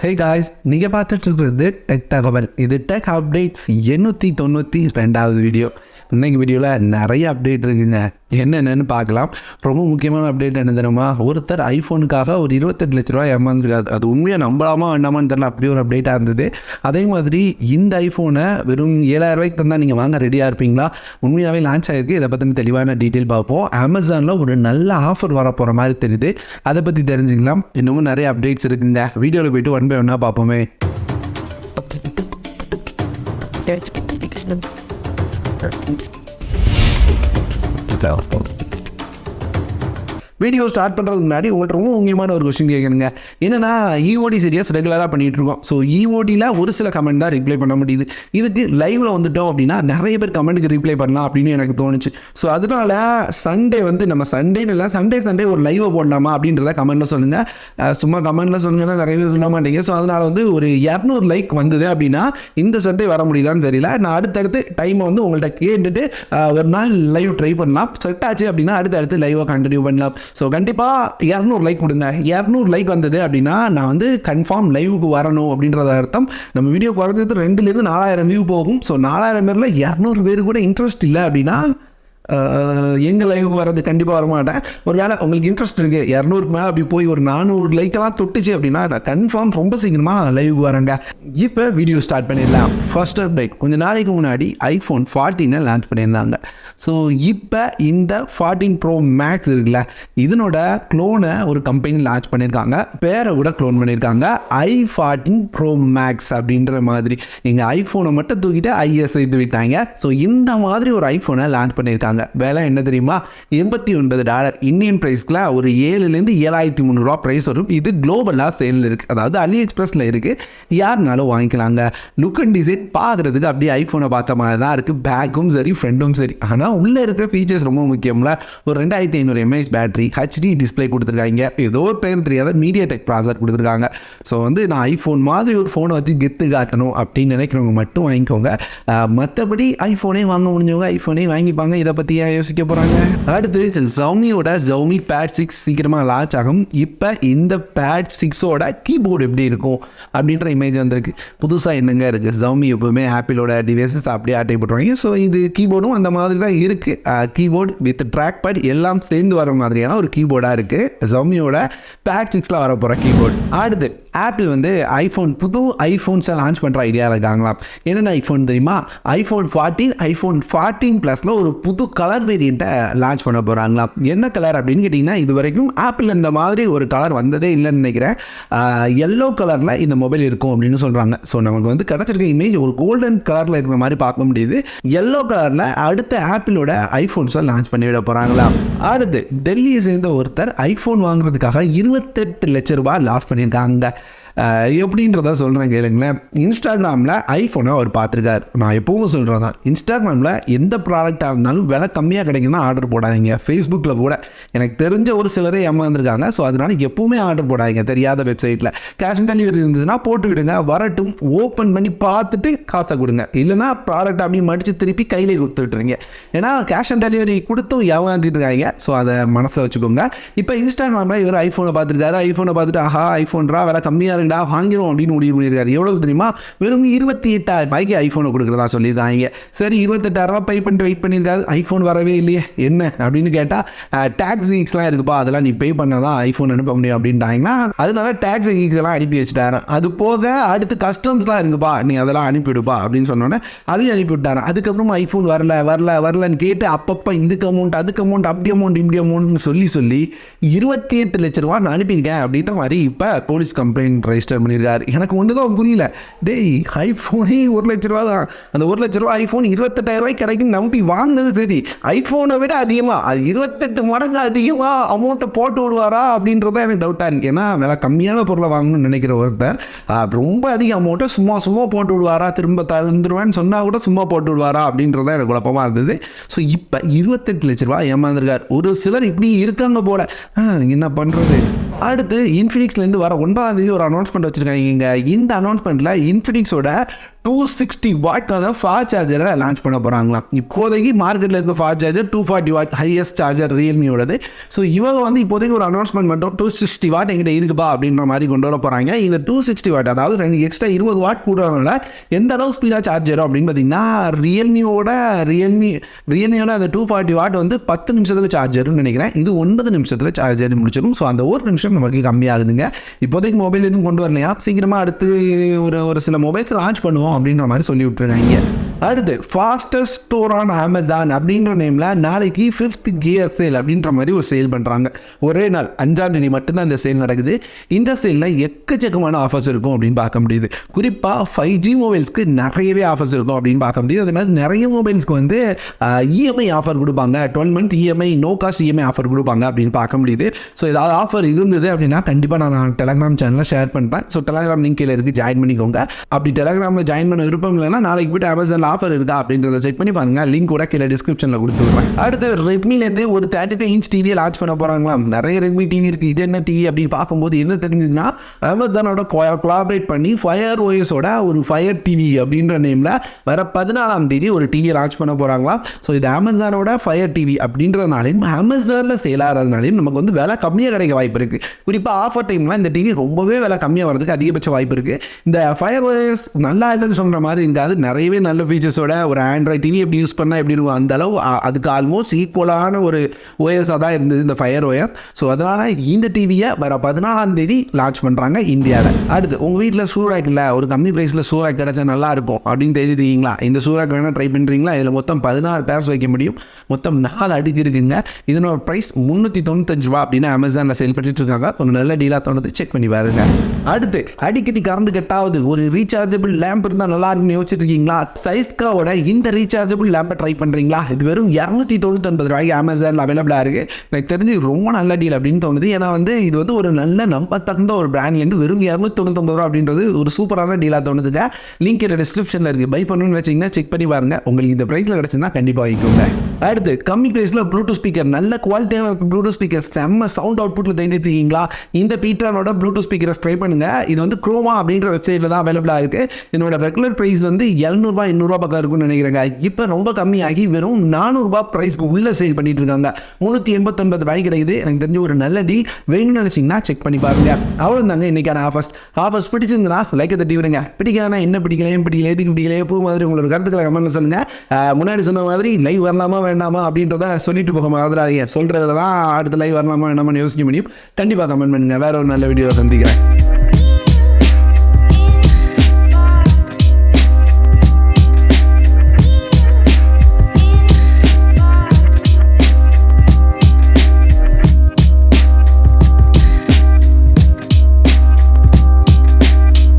Hey guys, நீங்கள் பார்த்துட்டு இருக்கிறது டெக் தகவல். இது டெக் அப்டேட்ஸ் 892வது வீடியோ. இன்றைக்கி வீடியோவில் நிறைய அப்டேட் இருக்குங்க. என்னென்னு பார்க்கலாம். ரொம்ப முக்கியமான அப்டேட் என்ன தெரியுமா? ஒருத்தர் ஐஃபோனுக்காக ஒரு 28 லட்ச ரூபா ஏமாந்துருக்காது. அது உண்மையாக நம்பலாமா வேண்டாமான்னு தெரியல, அப்படி ஒரு அப்டேட்டாக இருந்தது. அதே மாதிரி இந்த ஐஃபோனை வெறும் 7000 ரூபாய்க்கு தந்தால் நீங்கள் வாங்க ரெடியாக இருப்பீங்களா? உண்மையாகவே லான்ச் ஆகிருக்கு. இதை பற்றின தெளிவான டீட்டெயில் பார்ப்போம். அமேசானில் ஒரு நல்ல ஆஃபர் வர போகிற மாதிரி தெரியுது. அதை பற்றி தெரிஞ்சுக்கலாம். இன்னமும் நிறைய அப்டேட்ஸ் இருக்குங்க. வீடியோவில் போய்ட்டு ஒன் பை ஒன்னாக பார்ப்போமே. வீடியோ ஸ்டார்ட் பண்ணுறதுக்கு முன்னாடி உங்கள்கிட்ட ரொம்ப முக்கியமான ஒரு கொஸ்டின் கேட்குறேங்க. என்னென்னா, இஓடி சீரியஸ் ரெகுலராக பண்ணிகிட்டு இருக்கோம். ஸோ இஓடியில் ஒரு சில கமெண்ட் தான் ரிப்ளை பண்ண முடியுது. இதுக்கு லைவில் வந்துட்டோம் அப்படின்னா நிறைய பேர் கமெண்ட்டுக்கு ரிப்ளை பண்ணலாம் அப்படின்னு எனக்கு தோணுச்சு. ஸோ அதனால் சண்டே நம்ம சண்டேன்னு இல்லை, சண்டே ஒரு லைவை போடலாமா அப்படின்றத கமெண்ட்டில் சொல்லுங்கள். சும்மா கமெண்ட்டில் சொல்லுங்கன்னா நிறைய பேர் சொல்ல மாட்டேங்க. ஸோ அதனால் ஒரு 200 லைக் வந்தது அப்படின்னா இந்த சண்டே வர முடியுதான்னு தெரியல. நான் அடுத்தடுத்து டைமை உங்கள்கிட்ட கேட்டுட்டு ஒரு நாள் லைவ் ட்ரை பண்ணலாம். செட் ஆச்சு அப்படின்னா அடுத்தடுத்து லைவை கண்டினியூ பண்ணலாம். ஸோ கண்டிப்பாக 200 லைக் கொடுங்க. 200 லைக் வந்தது அப்படின்னா நான் கன்ஃபார்ம் லைவுக்கு வரணும் அப்படின்றத அர்த்தம். நம்ம வீடியோ குறைஞ்சது 2,000 4000 வியூ போகும். ஸோ 4000 பேரில் 200 பேர் கூட இன்ட்ரெஸ்ட் இல்லை அப்படின்னா எங்கள் லைவுக்கு வர்றது கண்டிப்பாக வரமாட்டேன். ஒரு வேளை உங்களுக்கு இன்ட்ரெஸ்ட் இருக்குது, 200க்கு மேலே அப்படி போய் ஒரு 400 லைக்கெல்லாம் தொட்டுச்சு அப்படின்னா நான் கன்ஃபார்ம் ரொம்ப சீக்கிரமாக லைவுக்கு வரேங்க. இப்போ வீடியோ ஸ்டார்ட் பண்ணிடலாம். ஃபர்ஸ்ட் அப்டேட், கொஞ்சம் நாளைக்கு முன்னாடி iPhone 14 லான்ச் பண்ணியிருந்தாங்க. ஸோ இப்போ இந்த 14 Pro Max இருக்குல்ல, இதனோட க்ளோனை ஒரு கம்பெனி லான்ச் பண்ணியிருக்காங்க. பேரை கூட க்ளோன் பண்ணியிருக்காங்க, i14 Pro Max அப்படின்ற மாதிரி. எங்கள் ஐஃபோனை மட்டும் தூக்கிட்டு ஐஎஸ் எடுத்து விட்டாங்க. ஸோ இந்த மாதிரி ஒரு ஐஃபோனை லான்ச் பண்ணியிருக்காங்க. வேலை என்ன தெரியுமா? $89 இந்தியன் பிரைஸ்ல ஒரு 7,000 7,300 ரூபா பிரைஸ் வரும். இது குளோபலாக சேலில் இருக்குது, அதாவது அலி எக்ஸ்பிரஸில் இருக்குது. யாருனாலும் வாங்கிக்கலாங்க. லுக் அண்ட் டிசைன் பார்க்குறதுக்கு அப்படியே ஐஃபோனை பார்த்த மாதிரி தான் இருக்குது. பேக்கும் சரி, ஃப்ரெண்டும் சரி. ஆனால் உள்ளே இருக்கிற ஃபீச்சர்ஸ் ரொம்ப முக்கியம்ல. ஒரு 2500 mAh பேட்டரி, ஹெச்டி டிஸ்பிளே கொடுத்துருக்காங்க. ஏதோ ஒரு பேர் தெரியாத மீடியா டெக் ப்ராசர் கொடுத்துருக்காங்க. ஸோ நான் ஐஃபோன் மாதிரி ஒரு ஃபோனை வச்சு கெத்து காட்டணும் அப்படின்னு நினைக்கிறவங்க மட்டும் வாங்கிக்கோங்க. மற்றபடி ஐஃபோனே வாங்க முடிஞ்சவங்க ஐஃபோனே வாங்கிப்பாங்க. இதை பற்றி யோசிக்க போகிறாங்க. அடுத்து Xiaomiயோட Xioami Pad 6 சீக்கிரமாக லான்ச் ஆகும். இப்போ இந்த Pad 6ஓட கீபோர்டு எப்படி இருக்கும் அப்படின்ற இமேஜ் வந்திருக்கு. புதுசாக என்னங்க இருக்குது? Xiaomi எப்போவுமே ஆப்பிளோட டிவைசஸ் அப்படியே ஆட்டை போட்டுருவாங்க. ஸோ இது கீபோர்டும் அந்த மாதிரி தான் இருக்குது. கீபோர்டு வித் ட்ராக் பேட் எல்லாம் சேர்ந்து வர மாதிரியான ஒரு கீபோர்டாக இருக்குது Xiaomiயோட Pad 6ல் வர போகிற கீபோர்டு. அடுத்து ஆப்பிள் புது ஐஃபோன்ஸை லான்ச் பண்ணுற ஐடியாவில் இருக்காங்களாம். என்னென்ன ஐஃபோன் தெரியுமா? iPhone 14, iPhone 14 ப்ளஸில் ஒரு புது கலர் வேரியண்ட்டை லான்ச் பண்ண போகிறாங்களாம். என்ன கலர் அப்படின்னு கேட்டிங்கன்னா, இது வரைக்கும் ஆப்பிள் இந்த மாதிரி ஒரு கலர் வந்ததே இல்லைன்னு நினைக்கிறேன். எல்லோ கலரில் இந்த மொபைல் இருக்கும் அப்படின்னு சொல்கிறாங்க. ஸோ நமக்கு கிடச்சிருக்க இமேஜ் ஒரு கோல்டன் கலரில் இருக்கிற மாதிரி பார்க்க முடியுது. எல்லோ கலரில் அடுத்த ஆப்பிளோட ஐஃபோன்ஸை லான்ச் பண்ணிவிட போகிறாங்களாம். அடுத்து டெல்லியை சேர்ந்த ஒருத்தர் ஐஃபோன் வாங்குறதுக்காக 28 லட்ச ரூபாய் லாஸ் பண்ணியிருக்காங்க. எப்படின்றத சொல்கிறேன் கேளுங்களேன். இன்ஸ்டாகிராமில் ஐஃபோனை அவர் பார்த்துருக்காரு. நான் எப்பவும் சொல்கிறது தான், இன்ஸ்டாகிராமில் எந்த ப்ராடக்டாக இருந்தாலும் விலை கம்மியாக கிடைக்குன்னா ஆர்டர் போடாதீங்க. ஃபேஸ்புக்கில் கூட எனக்கு தெரிஞ்ச ஒரு சிலரே ஏமாந்துருக்காங்க. ஸோ அதனால் எப்போவுமே ஆர்டர் போடாதீங்க தெரியாத வெப்சைட்டில். கேஷ் ஆன் டெலிவரி இருந்ததுன்னா போட்டு விடுங்க, வரட்டும், ஓப்பன் பண்ணி பார்த்துட்டு காசை கொடுங்க. இல்லைனா ப்ராடக்ட் அப்படியே மடித்து திருப்பி கையிலே கொடுத்துட்ருங்க. ஏன்னா கேஷ் ஆன் டெலிவரி கொடுத்தும் ஏமாந்துட்டு இருக்காங்க. ஸோ அதை மனசில் வச்சுக்கோங்க. இப்போ இன்ஸ்டாகிராமில் இவர் ஐஃபோனை பார்த்துருக்காரு. ஐஃபோனை பார்த்துட்டு ஆஹா ஐஃபோன்ரா விலை கம்மியாக வாங்கிடும் அப்படின்னு முடிவு பண்ணியிருக்காரு. எவ்வளவு தெரியுமா? வெறும் 28,000 ரூபாய்க்கு ஐஃபோனை கொடுக்குறதா சொல்லியிருக்காங்க. சரி, 28,000 ரூபாய் பே பண்ணிட்டு வெயிட் பண்ணியிருக்காரு. ஐஃபோன் வரவே இல்லையே, என்ன அப்படின்னு கேட்டால் டேக்ஸ் கீக்ஸ்லாம் இருக்குப்பா, அதெல்லாம் நீ பே பண்ணாதான் ஐஃபோன் அனுப்ப முடியும் அப்படின்ட்டாங்கன்னா, அதனால டேக்ஸ் கீக்ஸ் எல்லாம் அனுப்பி வச்சுட்டாரு. அது போக அடுத்து கஸ்டம்ஸ்லாம் இருக்குப்பா, நீ அதெல்லாம் அனுப்பிவிடுப்பா அப்படின்னு சொன்னோன்னே அதையும் அனுப்பி விட்டாரு. அதுக்கப்புறம் ஐஃபோன் வரலன்னு கேட்டு அப்பப்போ இதுக்கு அமௌண்ட் அதுக்கு அமௌண்ட் அப்படி அமௌண்ட் இப்படி அமௌண்ட்னு சொல்லி 28 லட்ச ரூபா நான் அனுப்பியிருக்கேன் அப்படின்ற மாதிரி இப்போ போலீஸ் கம்ப்ளைண்ட் ரெஜிஸ்டர் பண்ணியிருக்காரு. எனக்கு ஒன்று தான் புரியல. டேய், ஐஃபோனே 1 லட்ச ரூபா தான். அந்த 1 லட்ச ரூபா ஐஃபோன் 28,000 ரூபாய்க்கு கிடைக்கும் நம்பி வாங்கினது சரி. ஐஃபோனை விட அதிகமாக, அது 28 மடங்கு அதிகமாக அமௌண்ட்டை போட்டு விடுவாரா அப்படின்றத எனக்கு டவுட்டாக இருக்குது. ஏன்னா விலை கம்மியான பொருளை வாங்கணும்னு நினைக்கிற ஒருத்தர் ரொம்ப அதிக அமௌண்ட்டை சும்மா போட்டு விடுவாரா, திரும்ப தந்துடுவேன்னு சொன்னால் கூட சும்மா போட்டு விடுவாரா அப்படின்றத எனக்கு குழப்பமாக இருந்தது. ஸோ இப்போ 28 லட்ச ரூபா ஏமாந்துருக்கார். ஒரு சிலர் இப்படி இருக்காங்க போல, என்ன பண்ணுறது. அடுத்து இன்ஃபினிக்ஸ்லேருந்து வர 9ஆம் தேதி ஒரு அனௌன்ஸ்மெண்ட் வச்சுருக்காங்க. இந்த அனௌன்ஸ்மெண்ட்டில் இன்ஃபினிக்ஸோட 260 வாட்டான ஃபாஸ்ட் சார்ஜரை லான்ச் பண்ண போகிறாங்களாம். இப்போதைக்கு மார்க்கெட்டில் இருக்க fast charger 240 watt highest charger ரியல்மியோடது. ஸோ இவங்க வந்து இப்போதைக்கு ஒரு அனௌன்ஸ்மெண்ட் மட்டும் 260 வாட் எங்கிட்ட இருக்குப்பா அப்படின்ற மாதிரி கொண்டு வர போகிறாங்க. இந்த 260 வாட் அதாவது 2 எக்ஸ்ட்ரா 20 வாட் கூடுறதுனால எந்த அளவு ஸ்பீடாக சார்ஜ் ஆகும் அப்படின்னு பார்த்தீங்கன்னா ரியல்மியோட அந்த 240 வாட் வந்து 10 நிமிஷத்தில் சார்ஜர்னு நினைக்கிறேன். இது 9 நிமிஷத்தில் சார்ஜர் முடிச்சிடும். ஸோ அந்த ஒரு நிமிஷம் நமக்கு கம்மியாகுதுங்க. இப்போதைக்கு மொபைல் எதுவும் கொண்டு வரலையா, சீக்கிரமாக அடுத்து ஒரு சில மொபைல்ஸ் லான்ச் பண்ணுவோம் அப்படின்ற மாதிரி சொல்லி விட்டுருக்காங்க. அடுத்து ஃபாஸ்டஸ்ட் ஸ்டோர் ஆன் அமேசான் அப்படின்ற நேமில் நாளைக்கு 5th கியர் சேல் அப்படின்ற மாதிரி ஒரு சேல் பண்ணுறாங்க. ஒரே நாள் 5ஆம் தேதி மட்டும்தான் இந்த சேல் நடக்குது. இந்த சேலில் எக்கச்சக்கமான ஆஃபர்ஸ் இருக்கும் அப்படின்னு பார்க்க முடியுது. குறிப்பாக 5G மொபைல்ஸ்க்கு நிறையவே ஆஃபர்ஸ் இருக்கும் அப்படின்னு பார்க்க முடியுது. அதே மாதிரி நிறைய மொபைல்ஸ்க்கு வந்து இஎம்ஐ ஆஃபர் கொடுப்பாங்க. 12 month EMI no cost EMI offer கொடுப்பாங்க அப்படின்னு பார்க்க முடியுது. ஸோ ஏதாவது ஆஃபர் இருந்தது அப்படின்னா கண்டிப்பாக நான் டெலகிராம் சேனலில் ஷேர் பண்ணுறேன். ஸோ டெலகிராம் லிங்க் கீழே இருக்குது, ஜாயின் பண்ணிக்கோங்க. அப்படி டெலகிராமில் ஜாயின் பண்ண விருப்பம் இல்லைன்னா நாளைக்கு போய்ட்டு அமேசான் ஆஃபர் இருக்கா அப்படின்றத செக் பண்ணி பாருங்க. லிங்க் கூட கீழே டிஸ்கிரிப்ஷனில் கொடுத்துருவேன். அடுத்து ரெட்மிலேருந்து ஒரு 32 inch டிவியை லான்ச் பண்ண போகிறாங்களாம். நிறைய ரெட்மி டிவி இருக்குது. இது என்ன டிவி அப்படின்னு பார்க்கும்போது என்ன தெரிஞ்சதுன்னா அமேசானோட கொலாபரேட் பண்ணி ஃபயர் ஓஎஸோட ஒரு ஃபயர் டிவி அப்படின்ற நேமில் வர 14ஆம் தேதி ஒரு டிவியை லான்ச் பண்ண போகிறாங்களாம். ஸோ இது அமேசானோட ஃபயர் டிவி அப்படின்றதுனாலையும் அமேசானில் சேல் ஆகிறதுனாலையும் நமக்கு வந்து விலை கம்மியாக கிடைக்க வாய்ப்பு இருக்குது. குறிப்பாக ஆஃபர் டைம்லாம் இந்த டிவி ரொம்பவே விலை கம்மியாக வரதுக்கு அதிகபட்ச வாய்ப்பு இருக்குது. இந்த ஃபயர் ஓஎஸ் நல்லா இல்லைன்னு சொல்கிற மாதிரி இருக்காது. நிறையவே நல்ல ஃபீச்சர்ஸோட ஒரு ஆண்ட்ராய்ட் டிவி எப்படி யூஸ் பண்ணால் எப்படி இருக்கும் அந்த அளவு அதுக்கு ஆல்மோஸ்ட் ஈக்குவலான ஒரு ஓஎஸாக தான் இருந்தது இந்த ஃபயர் ஓஎஸ். ஸோ அதனால் இந்த டிவியை வர 14ஆம் தேதி லான்ச் பண்ணுறாங்க இந்தியாவில். அடுத்து உங்கள் வீட்டில் சூறாக் இல்லை, ஒரு கம்மி ப்ரைஸில் சூறாக் கிடச்சா நல்லா இருக்கும் அப்படின்னு தெரிஞ்சுருக்கீங்களா? இந்த சூறாக் வேணால் ட்ரை பண்ணுறீங்களா? இதில் மொத்தம் 16 பேர்ஸ் வைக்க முடியும். மொத்தம் 4 அடுக்கு இருக்குங்க. இதனோட ப்ரைஸ் 395 ரூபா அப்படின்னு அமேசானில் சேல் பண்ணிட்டு இருக்காங்க. ஒரு நல்ல டீலாக தோணுது, செக் பண்ணி பாருங்க. அடுத்து அடிக்கடி கரண்ட் கட்டாவது ஒரு ரீசார்ஜபிள் லேம்ப் இருந்தால் நல்லா இருக்குன்னு யோசிச்சிருக்கீங்களா? சைஸ்காவோட இந்த ரீசார்ஜபிள் லேம்பை ட்ரை பண்ணுறீங்களா? இது வெறும் 299 ரூபாய்க்கு அமேசானில் அவைலபிளாக இருக்குது. எனக்கு தெரிஞ்சு ரொம்ப நல்ல டீல் அப்படின்னு தோணுது. ஏன்னா வந்து இது வந்து ஒரு நல்ல நம்ப தகுந்த ஒரு பிராண்ட்லேருந்து வெறும் 299 ரூபா அப்படின்றது ஒரு சூப்பரான டீலாக தோணுதுங்க. லிங்க் டிஸ்கிரிப்ஷனில் இருக்குது. பை பண்ணணும்னு வச்சிங்கன்னா செக் பண்ணி பாருங்கள். உங்களுக்கு இந்த ப்ரைஸில் கிடச்சுன்னா கண்டிப்பாக வாங்கிக்கோங்க. அடுத்து கம்மி ப்ரைஸில் ப்ளூடூத் ஸ்பீக்கர், நல்ல குவாலிட்டியான ப்ளூடூத் ஸ்பீக்கர், செம்ம சவுண்ட் அவுட்புட்டில் தேடிட்டு இருக்கீங்களா? இந்த பீட்டரோட ப்ளூடூத் ஸ்பீக்கரை ட்ரை பண்ணுங்கள். இது வந்து குரோமா அப்படின்ற வெப்சைட்டில் தான் அவைலபிளாக இருக்குது. என்னோட ரெகுலர் ப்ரைஸ் வந்து 700 800 பக்கம் இருக்குன்னு நினைக்கிறேங்க. இப்போ ரொம்ப கம்மியாகி வெறும் 400 ரூபாய் ப்ரைஸ்க்கு உள்ள சேல் பண்ணிட்டு இருக்காங்க. 389 ரூபாய் கிடைக்குது. எனக்கு தெரிஞ்ச ஒரு நல்ல டீல். வேணும்னு நினைச்சிங்கன்னா செக் பண்ணி பாருங்க. அவ்வளோதாங்க இன்னைக்கான ஆஃபர்ஸ் பிடிச்சிருந்தா லைக்கை தட்டி விடுங்க. பிடிக்காதனா என்ன பிடிக்கல எதுக்கு பிடிக்கல பூ மாதிரி உங்களோட கருத்துக்களை கமெண்ட்ல சொல்லுங்க. முன்னாடி சொன்ன மாதிரி லைவ் வரலாமா வேண்டாமா அப்படின்றத சொல்லிட்டு போக மாதிரி சொல்றதுல தான் அடுத்த லைவ் வரலாமா வேண்டாமான்னு யோசிக்க முடியும். கண்டிப்பாக கமெண்ட் பண்ணுங்க. வேற ஒரு நல்ல வீடியோ சந்திக்கிறேன்.